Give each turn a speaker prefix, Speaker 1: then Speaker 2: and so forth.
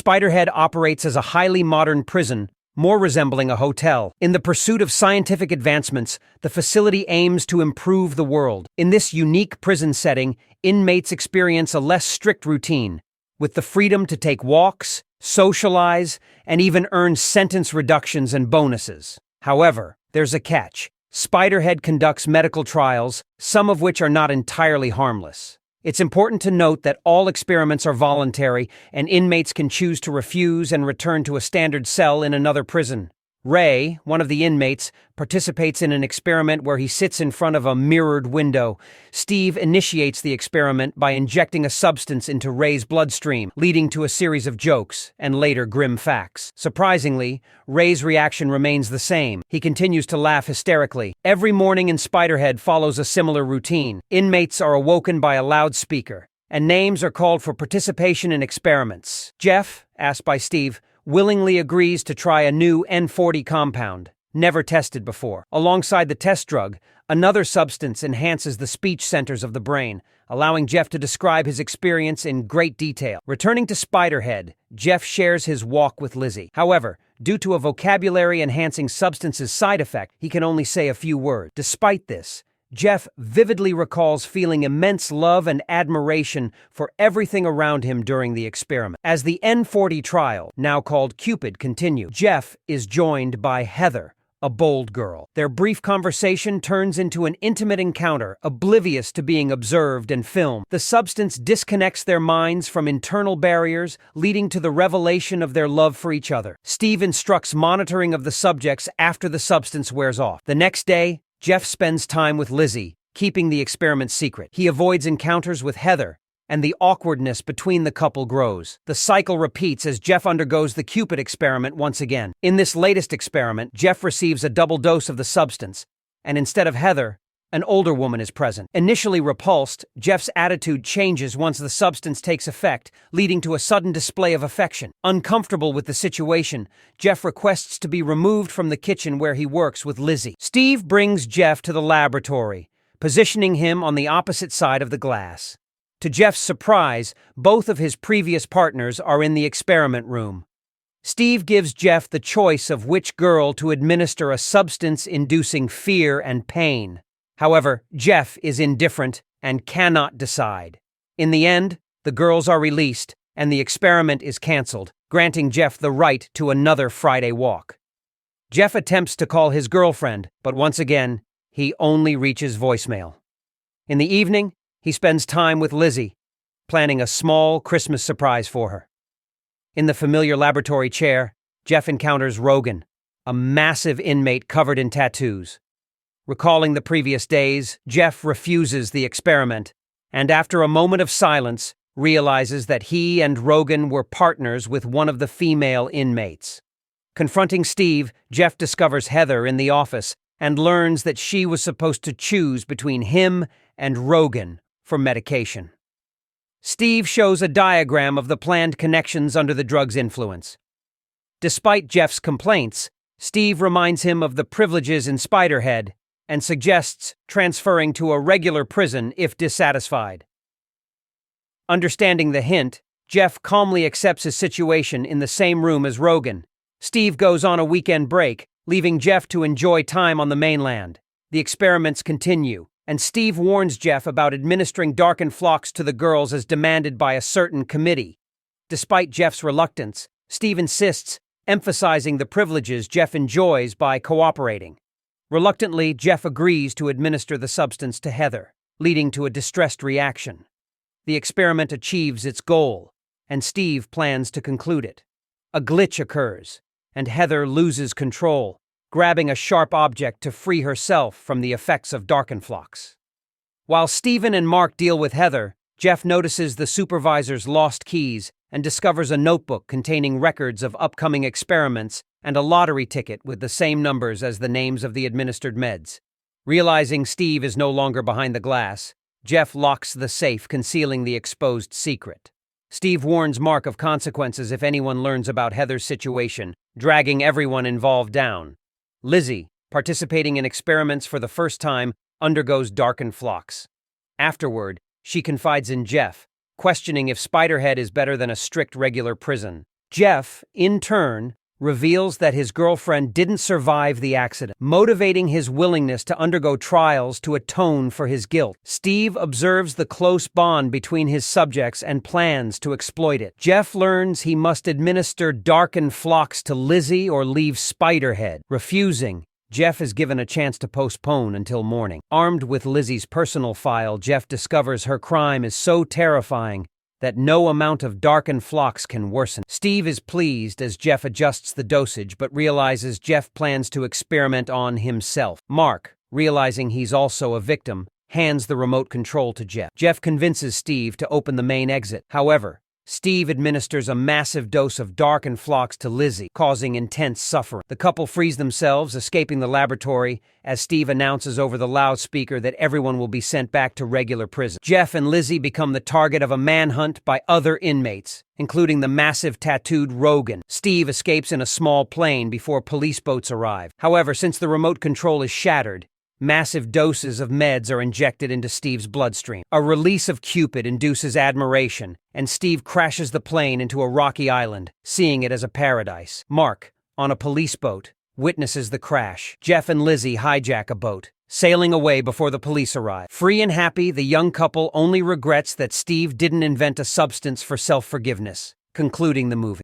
Speaker 1: Spiderhead operates as a highly modern prison, more resembling a hotel. In the pursuit of scientific advancements, the facility aims to improve the world. In this unique prison setting, inmates experience a less strict routine, with the freedom to take walks, socialize, and even earn sentence reductions and bonuses. However, there's a catch. Spiderhead conducts medical trials, some of which are not entirely harmless. It's important to note that all experiments are voluntary, and inmates can choose to refuse and return to a standard cell in another prison. Ray, one of the inmates, participates in an experiment where he sits in front of a mirrored window. Steve initiates the experiment by injecting a substance into Ray's bloodstream, leading to a series of jokes and later grim facts. Surprisingly, Ray's reaction remains the same. He continues to laugh hysterically. Every morning in Spiderhead follows a similar routine. Inmates are awoken by a loudspeaker, and names are called for participation in experiments. Jeff, asked by Steve, willingly agrees to try a new N40 compound, never tested before. Alongside the test drug, another substance enhances the speech centers of the brain, allowing Jeff to describe his experience in great detail. Returning to Spiderhead, Jeff shares his walk with Lizzie. However, due to a vocabulary-enhancing substance's side effect, he can only say a few words. Despite this, Jeff vividly recalls feeling immense love and admiration for everything around him during the experiment. As the N40 trial, now called Cupid, continues, Jeff is joined by Heather, a bold girl. Their brief conversation turns into an intimate encounter, oblivious to being observed and filmed. The substance disconnects their minds from internal barriers, leading to the revelation of their love for each other. Steve instructs monitoring of the subjects after the substance wears off. The next day, Jeff spends time with Lizzie, keeping the experiment secret. He avoids encounters with Heather, and the awkwardness between the couple grows. The cycle repeats as Jeff undergoes the Cupid experiment once again. In this latest experiment, Jeff receives a double dose of the substance, and instead of Heather, an older woman is present. Initially repulsed, Jeff's attitude changes once the substance takes effect, leading to a sudden display of affection. Uncomfortable with the situation, Jeff requests to be removed from the kitchen where he works with Lizzie. Steve brings Jeff to the laboratory, positioning him on the opposite side of the glass. To Jeff's surprise, both of his previous partners are in the experiment room. Steve gives Jeff the choice of which girl to administer a substance inducing fear and pain. However, Jeff is indifferent and cannot decide. In the end, the girls are released and the experiment is canceled, granting Jeff the right to another Friday walk. Jeff attempts to call his girlfriend, but once again, he only reaches voicemail. In the evening, he spends time with Lizzie, planning a small Christmas surprise for her. In the familiar laboratory chair, Jeff encounters Rogan, a massive inmate covered in tattoos. Recalling the previous days, Jeff refuses the experiment, and after a moment of silence, realizes that he and Rogan were partners with one of the female inmates. Confronting Steve, Jeff discovers Heather in the office and learns that she was supposed to choose between him and Rogan for medication. Steve shows a diagram of the planned connections under the drug's influence. Despite Jeff's complaints, Steve reminds him of the privileges in Spiderhead and suggests transferring to a regular prison if dissatisfied. Understanding the hint, Jeff calmly accepts his situation in the same room as Rogan. Steve goes on a weekend break, leaving Jeff to enjoy time on the mainland. The experiments continue, and Steve warns Jeff about administering darkened flocks to the girls as demanded by a certain committee. Despite Jeff's reluctance, Steve insists, emphasizing the privileges Jeff enjoys by cooperating. Reluctantly, Jeff agrees to administer the substance to Heather, leading to a distressed reaction. The experiment achieves its goal, and Steve plans to conclude it. A glitch occurs, and Heather loses control, grabbing a sharp object to free herself from the effects of Darkenflox. While Steven and Mark deal with Heather, Jeff notices the supervisor's lost keys and discovers a notebook containing records of upcoming experiments and a lottery ticket with the same numbers as the names of the administered meds. Realizing Steve is no longer behind the glass, Jeff locks the safe, concealing the exposed secret. Steve warns Mark of consequences if anyone learns about Heather's situation, dragging everyone involved down. Lizzie, participating in experiments for the first time, undergoes darkened flocks. Afterward, she confides in Jeff, questioning if Spiderhead is better than a strict regular prison. Jeff, in turn, reveals that his girlfriend didn't survive the accident, motivating his willingness to undergo trials to atone for his guilt. Steve observes the close bond between his subjects and plans to exploit it. Jeff learns he must administer darkened flocks to Lizzie or leave Spiderhead. Refusing, Jeff is given a chance to postpone until morning. Armed with Lizzie's personal file, Jeff discovers her crime is so terrifying that no amount of darkened flocks can worsen. Steve is pleased as Jeff adjusts the dosage, but realizes Jeff plans to experiment on himself. Mark, realizing he's also a victim, hands the remote control to Jeff. Jeff convinces Steve to open the main exit. However, Steve administers a massive dose of darkened flocks to Lizzie, causing intense suffering. The couple frees themselves, escaping the laboratory, as Steve announces over the loudspeaker that everyone will be sent back to regular prison. Jeff and Lizzie become the target of a manhunt by other inmates, including the massive tattooed Rogan. Steve escapes in a small plane before police boats arrive. However, since the remote control is shattered, massive doses of meds are injected into Steve's bloodstream. A release of Cupid induces admiration, and Steve crashes the plane into a rocky island, seeing it as a paradise. Mark, on a police boat, witnesses the crash. Jeff and Lizzie hijack a boat, sailing away before the police arrive. Free and happy, the young couple only regrets that Steve didn't invent a substance for self-forgiveness, concluding the movie.